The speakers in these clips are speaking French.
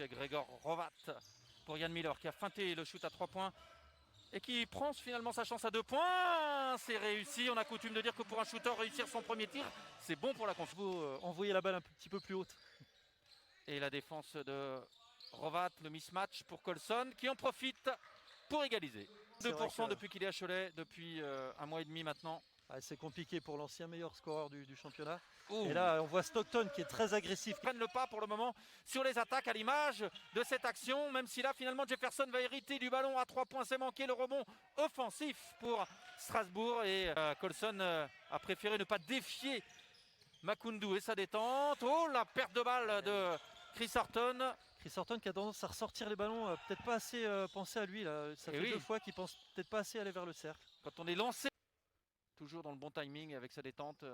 Gregor Rovat pour Jan Miller qui a feinté le shoot à 3 points et qui prend finalement sa chance à 2 points. C'est réussi. On a coutume de dire que pour un shooter, réussir son premier tir, c'est bon pour la confiance. Il faut envoyer la balle un petit peu plus haute. Et la défense de Rovat, le mismatch pour Colson qui en profite pour égaliser. 2% depuis qu'il est à Cholet, depuis un mois et demi maintenant. Ah, c'est compliqué pour l'ancien meilleur scoreur du championnat. Ouh. Et là, on voit Stockton qui est très agressif. Ils prennent le pas pour le moment sur les attaques à l'image de cette action, même si là finalement Jefferson va hériter du ballon à 3 points, c'est manqué le rebond offensif pour Strasbourg et Colson a préféré ne pas défier Makoundou et sa détente. Oh, la perte de balle de Chris Horton. Chris Horton qui a tendance à ressortir les ballons, peut-être pas assez penser à lui. Là. Ça fait 2 fois qu'il pense peut-être pas assez aller vers le cercle. Quand on est lancé, toujours dans le bon timing avec sa détente.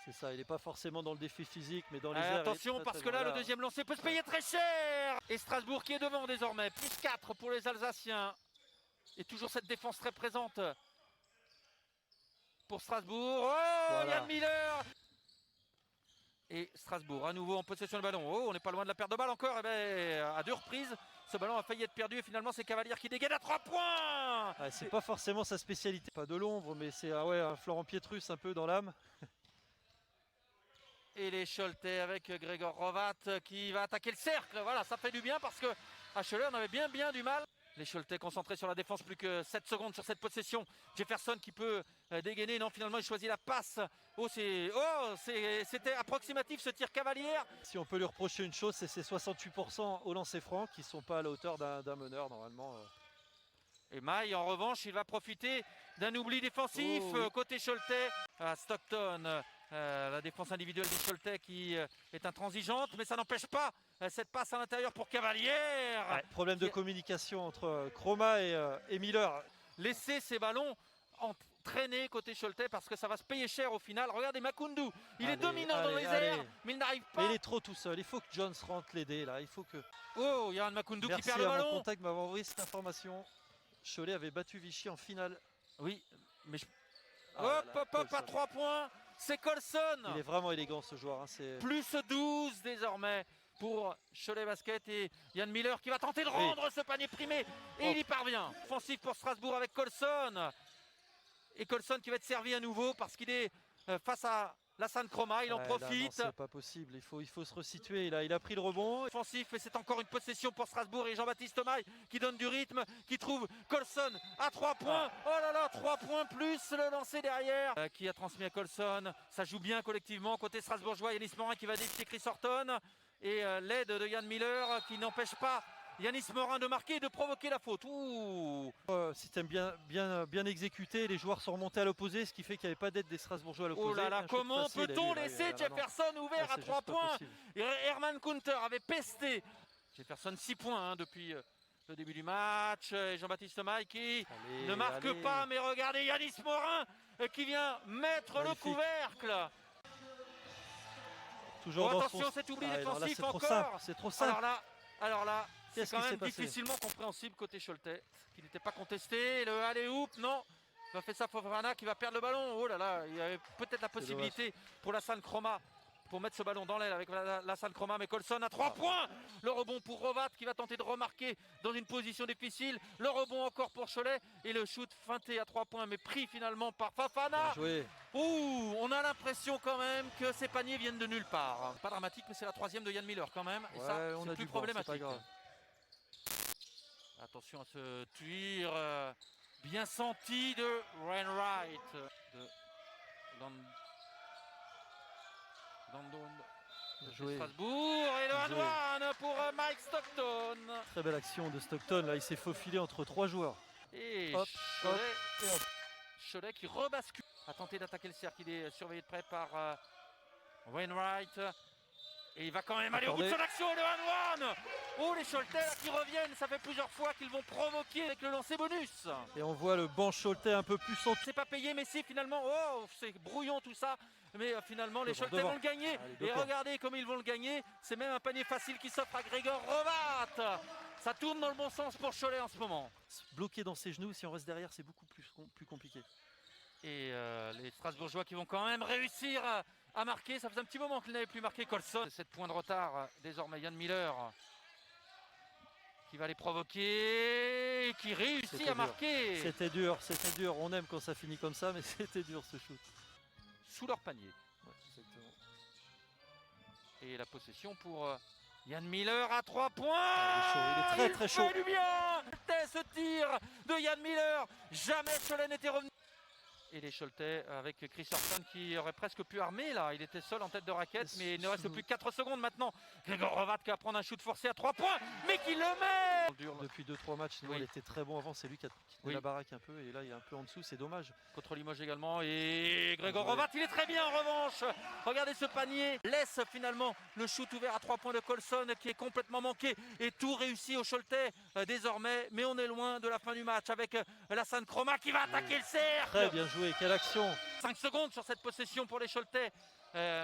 C'est ça, il n'est pas forcément dans le défi physique, mais dans les airs. Attention, parce que là, le deuxième lancé peut se payer très cher. Et Strasbourg qui est devant désormais. Plus 4 pour les Alsaciens. Et toujours cette défense très présente pour Strasbourg. Oh, voilà. Jan Miller. Et Strasbourg à nouveau en possession du ballon. Oh, on n'est pas loin de la perte de balle encore. Et bien, à 2 reprises, ce ballon a failli être perdu. Et finalement, c'est Cavalier qui dégaine à 3 points. Ah, c'est pas forcément sa spécialité. Pas de l'ombre, mais c'est un Florent Pietrus un peu dans l'âme. Et les Choletais avec Gregor Rovat qui va attaquer le cercle. Voilà, ça fait du bien parce que à Cholet, on avait bien du mal. Les Choletais concentrés sur la défense, plus que 7 secondes sur cette possession. Jefferson qui peut dégainer. Non, finalement, il choisit la passe. C'était approximatif ce tir Cavalier. Si on peut lui reprocher une chose, c'est ses 68% au lancer franc qui ne sont pas à la hauteur d'un meneur normalement. Et Maille, en revanche, il va profiter d'un oubli défensif côté Choletais. À Stockton, la défense individuelle des Choletais qui est intransigeante, mais ça n'empêche pas cette passe à l'intérieur pour Cavalier. Problème de communication entre Chroma et Miller. Laisser ces ballons entraîner côté Choletais parce que ça va se payer cher au final. Regardez Makoundou, il est dominant dans les airs, mais il n'arrive pas. Mais il est trop tout seul, il faut que Jones rentre l'aider là. Il faut que... Oh, Yaran Makoundou qui perd le ballon. Merci à mon contact m'avoir envoyé cette information. Cholet avait battu Vichy en finale. Oui, mais hop, à 3 points, c'est Colson. Il est vraiment élégant ce joueur. Plus 12 désormais pour Cholet Basket et Jan Miller qui va tenter de rendre ce panier primé et il y parvient. Offensif pour Strasbourg avec Colson. Et Colson qui va être servi à nouveau parce qu'il est face à Lassane Chroma, il en profite. C'est pas possible, il faut se resituer. Il a pris le rebond. Offensif et c'est encore une possession pour Strasbourg et Jean-Baptiste Maille qui donne du rythme, qui trouve Colson à 3 points. Oh là là, 3 points plus le lancer derrière qui a transmis à Colson. Ça joue bien collectivement côté strasbourgeois. Yanis Morin qui va défier Chris Horton et l'aide de Jan Miller qui n'empêche pas Yanis Morin de marquer et de provoquer la faute. Système bien exécuté, les joueurs sont remontés à l'opposé, ce qui fait qu'il n'y avait pas d'aide des Strasbourgeois à l'opposé. Oh là là, comment peut-on laisser Jefferson ouvert à 3 points? Herman Kunter avait pesté. Jefferson 6 points depuis le début du match. Et Jean-Baptiste Maille qui ne marque pas, mais regardez Yanis Morin qui vient mettre le couvercle. Toujours attention, cet oubli défensif encore. C'est trop simple. Alors là, c'est quand même difficilement compréhensible côté Choletais, qui n'était pas contesté. Le alley-oop, non. Va faire ça Fofana qui va perdre le ballon. Oh là là, il y avait peut-être la possibilité pour Lassane Chroma pour mettre ce ballon dans l'aile avec Lassane Chroma, mais Colson à 3 points. Le rebond pour Rovat qui va tenter de remarquer dans une position difficile. Le rebond encore pour Cholet et le shoot feinté à 3 points, mais pris finalement par Fofana. On a l'impression quand même que ces paniers viennent de nulle part. Pas dramatique, mais c'est la 3e de Jan Miller quand même. Et ça, c'est plus problématique. Attention à ce tir bien senti de Wainwright. De Strasbourg et le 1-1 pour Mike Stockton. Très belle action de Stockton, là il s'est faufilé entre 3 joueurs. Et Cholet qui rebascule. A tenté d'attaquer le cercle, il est surveillé de près par Wainwright. Et il va quand même aller au bout de son action, le 1-1. Oh, les Choletais qui reviennent, ça fait plusieurs fois qu'ils vont provoquer avec le lancer bonus. Et on voit le banc Choletais un peu plus centré. C'est pas payé, mais si finalement, c'est brouillon tout ça. Mais finalement, les Choletais vont le gagner. Et regardez comme ils vont le gagner. C'est même un panier facile qui s'offre à Gregor Rovat. Ça tourne dans le bon sens pour Cholet en ce moment. Bloqué dans ses genoux, si on reste derrière, c'est beaucoup plus compliqué. Et les Strasbourgeois qui vont quand même réussir à marquer. Ça faisait un petit moment qu'ils n'avaient plus marqué. Colson, 7 points de retard désormais. Jan Miller qui va les provoquer et qui réussit à marquer. C'était dur. On aime quand ça finit comme ça, mais c'était dur ce shoot. Sous leur panier. Ouais, exactement. Et la possession pour Yann Miller à 3 points. Ah, il est très chaud. Il fait du bien. C'était ce tir de Yann Miller. Jamais Cholet n'était revenu. Et les Choletais avec Chris Horton qui aurait presque pu armer là. Il était seul en tête de raquette, mais il ne reste plus que 4 secondes maintenant. Grégor Hrvat qui va prendre un shoot forcé à 3 points, mais qui le met. Depuis 2-3 matchs, il était très bon avant. C'est lui qui a tenait la baraque un peu, et là il est un peu en dessous, c'est dommage. Contre Limoges également, et Grégor Hrvat, il est très bien en revanche. Regardez ce panier, laisse finalement le shoot ouvert à 3 points de Colson qui est complètement manqué, et tout réussi au Choletais désormais. Mais on est loin de la fin du match avec Lassane Croma qui va attaquer le cercle. Très bien joué, quelle action. 5 secondes sur cette possession pour les Choletais.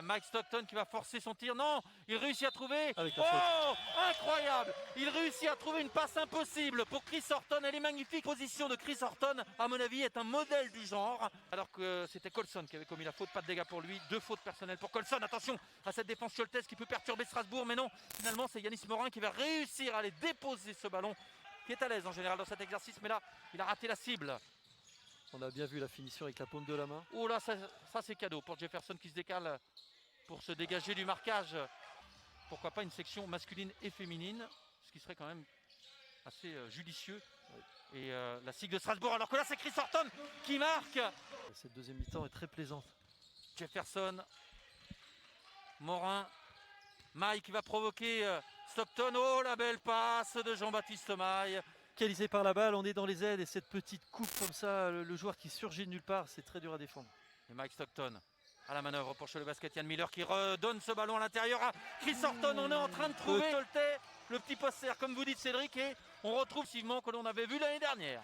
Mike Stockton qui va forcer son tir. Non, il réussit à trouver. Oh, incroyable! Il réussit à trouver une passe impossible pour Chris Horton. Elle est magnifique. Position de Chris Horton, à mon avis, est un modèle du genre. Alors que c'était Colson qui avait commis la faute. Pas de dégâts pour lui. 2 fautes personnelles pour Colson. Attention à cette défense choletaise qui peut perturber Strasbourg. Mais non, finalement, c'est Yanis Morin qui va réussir à aller déposer ce ballon. Qui est à l'aise en général dans cet exercice. Mais là, il a raté la cible. On a bien vu la finition avec la paume de la main. Oh là, ça c'est cadeau pour Jefferson qui se décale pour se dégager du marquage. Pourquoi pas une section masculine et féminine, ce qui serait quand même assez judicieux. Et la SIG de Strasbourg, alors que là c'est Chris Horton qui marque. Cette deuxième mi-temps est très plaisante. Jefferson, Morin, Maille qui va provoquer Stockton. Oh la belle passe de Jean-Baptiste Maille. Qualisé par la balle, on est dans les aides, et cette petite coupe comme ça, le joueur qui surgit de nulle part, c'est très dur à défendre. Et Mike Stockton à la manœuvre pour Cholet Basket. Yann Miller qui redonne ce ballon à l'intérieur à Chris Horton. On est en train de trouver le petit poster, comme vous dites Cédric, et on retrouve Simon que l'on avait vu l'année dernière.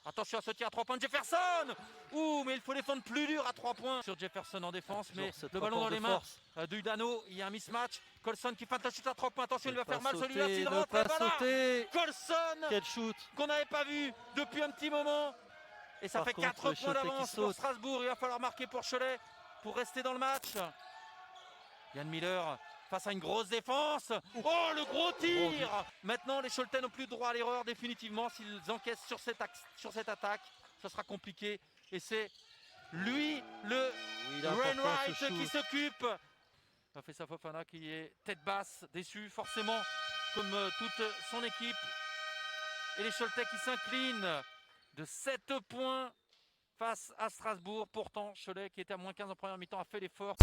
Attention à ce tir à 3 points de Jefferson. Ouh, mais il faut défendre plus dur à 3 points sur Jefferson en défense. Mais le ballon dans les mains du Dano. Il y a un mismatch. Colson qui feinte la chute à 3 points. Attention, il va faire mal celui-là. S'il rentre, Colson quel shoot qu'on n'avait pas vu depuis un petit moment. Et ça fait 4 points d'avance pour Strasbourg. Il va falloir marquer pour Cholet pour rester dans le match. Yann Miller face à une grosse défense. Oh, le gros tir. Maintenant, les Choletais n'ont plus droit à l'erreur définitivement. S'ils encaissent sur cette attaque, ça sera compliqué. Et c'est lui, le Wainwright, qui s'occupe. Ça fait ça Fofana qui est tête basse, déçu forcément, comme toute son équipe. Et les Choletais qui s'inclinent de 7 points face à Strasbourg. Pourtant, Cholet qui était à moins 15 en première mi-temps a fait l'effort.